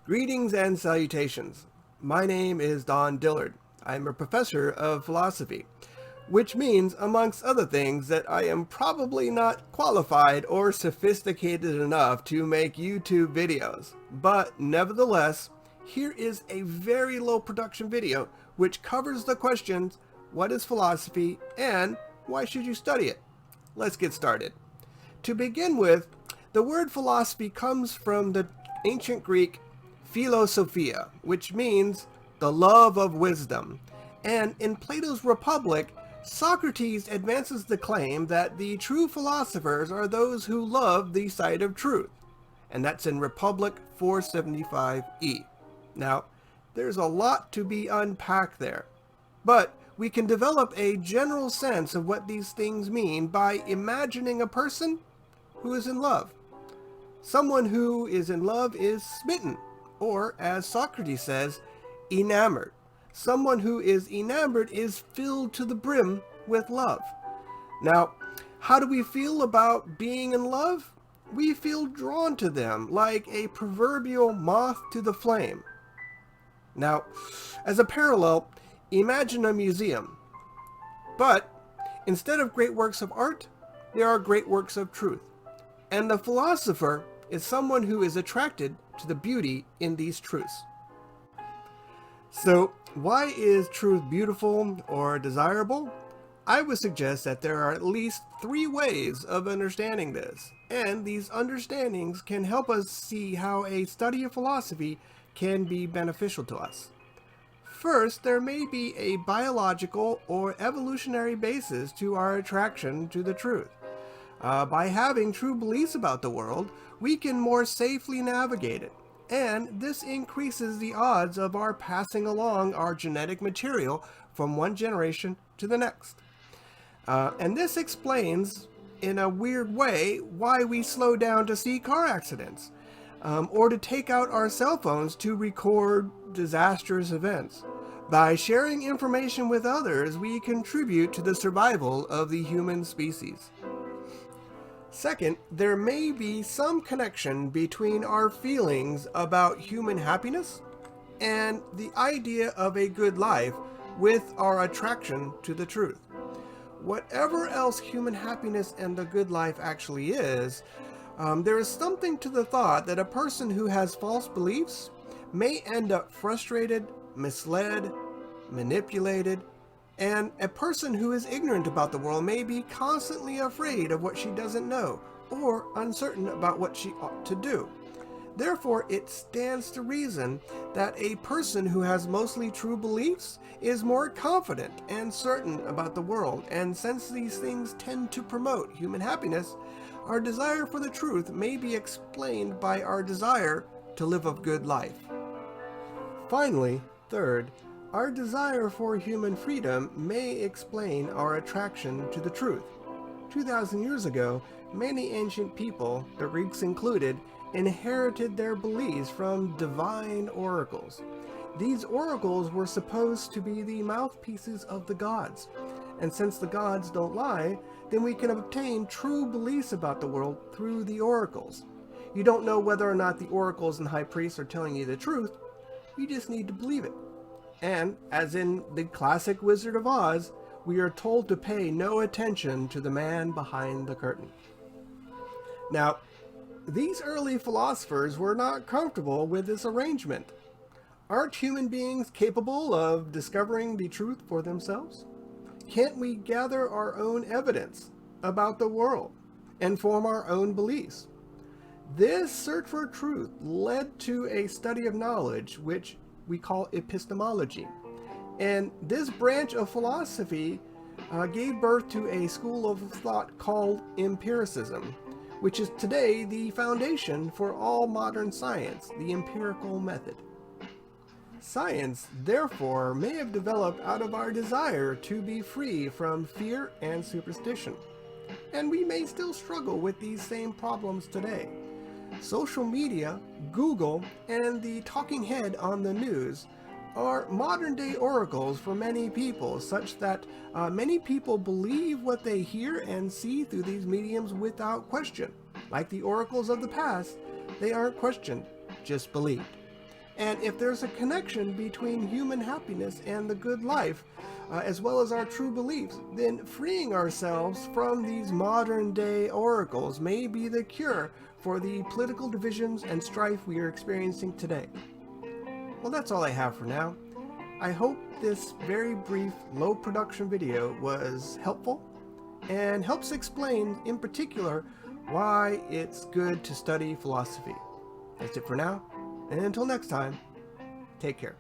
Greetings and salutations. My name is Don Dillard. I'm a professor of philosophy, which means, amongst other things, that I am probably not qualified or sophisticated enough to make YouTube videos. But nevertheless, here is a very low production video which covers the questions, what is philosophy and why should you study it? Let's get started. To begin with, the word philosophy comes from the ancient Greek philosophia, which means the love of wisdom. And in Plato's Republic, Socrates advances the claim that the true philosophers are those who love the sight of truth. And that's in Republic 475e. Now, there's a lot to be unpacked there, but we can develop a general sense of what these things mean by imagining a person who is in love. Someone who is in love is smitten, or as Socrates says, enamored. Someone who is enamored is filled to the brim with love. Now, how do we feel about being in love? We feel drawn to them like a proverbial moth to the flame. Now, as a parallel, imagine a museum. But instead of great works of art, there are great works of truth. And the philosopher is someone who is attracted to the beauty in these truths. So, why is truth beautiful or desirable? I would suggest that there are at least 3 ways of understanding this, and these understandings can help us see how a study of philosophy can be beneficial to us. First, there may be a biological or evolutionary basis to our attraction to the truth. By having true beliefs about the world, we can more safely navigate it, and this increases the odds of our passing along our genetic material from one generation to the next. And this explains, in a weird way, why we slow down to see car accidents, or to take out our cell phones to record disastrous events. By sharing information with others, we contribute to the survival of the human species. Second, there may be some connection between our feelings about human happiness and the idea of a good life with our attraction to the truth. Whatever else human happiness and the good life actually is, there is something to the thought that a person who has false beliefs may end up frustrated, misled, manipulated, and a person who is ignorant about the world may be constantly afraid of what she doesn't know or uncertain about what she ought to do. Therefore, it stands to reason that a person who has mostly true beliefs is more confident and certain about the world, and since these things tend to promote human happiness, our desire for the truth may be explained by our desire to live a good life. Finally, third, our desire for human freedom may explain our attraction to the truth. 2,000 years ago, many ancient people, the Greeks included, inherited their beliefs from divine oracles. These oracles were supposed to be the mouthpieces of the gods. And since the gods don't lie, then we can obtain true beliefs about the world through the oracles. You don't know whether or not the oracles and high priests are telling you the truth, you just need to believe it. And, as in the classic Wizard of Oz, we are told to pay no attention to the man behind the curtain. Now, these early philosophers were not comfortable with this arrangement. Aren't human beings capable of discovering the truth for themselves? Can't we gather our own evidence about the world and form our own beliefs? This search for truth led to a study of knowledge, which we call epistemology. And this branch of philosophy gave birth to a school of thought called empiricism, which is today the foundation for all modern science, the empirical method. Science, therefore, may have developed out of our desire to be free from fear and superstition. And we may still struggle with these same problems today. Social media, Google, and the talking head on the news are modern-day oracles for many people, such that many people believe what they hear and see through these mediums without question. Like the oracles of the past, they aren't questioned, just believed. And if there's a connection between human happiness and the good life, as well as our true beliefs, then freeing ourselves from these modern day oracles may be the cure for the political divisions and strife we are experiencing today. Well, that's all I have for now. I hope this very brief, low production video was helpful and helps explain in particular why it's good to study philosophy. That's it for now, and until next time, take care.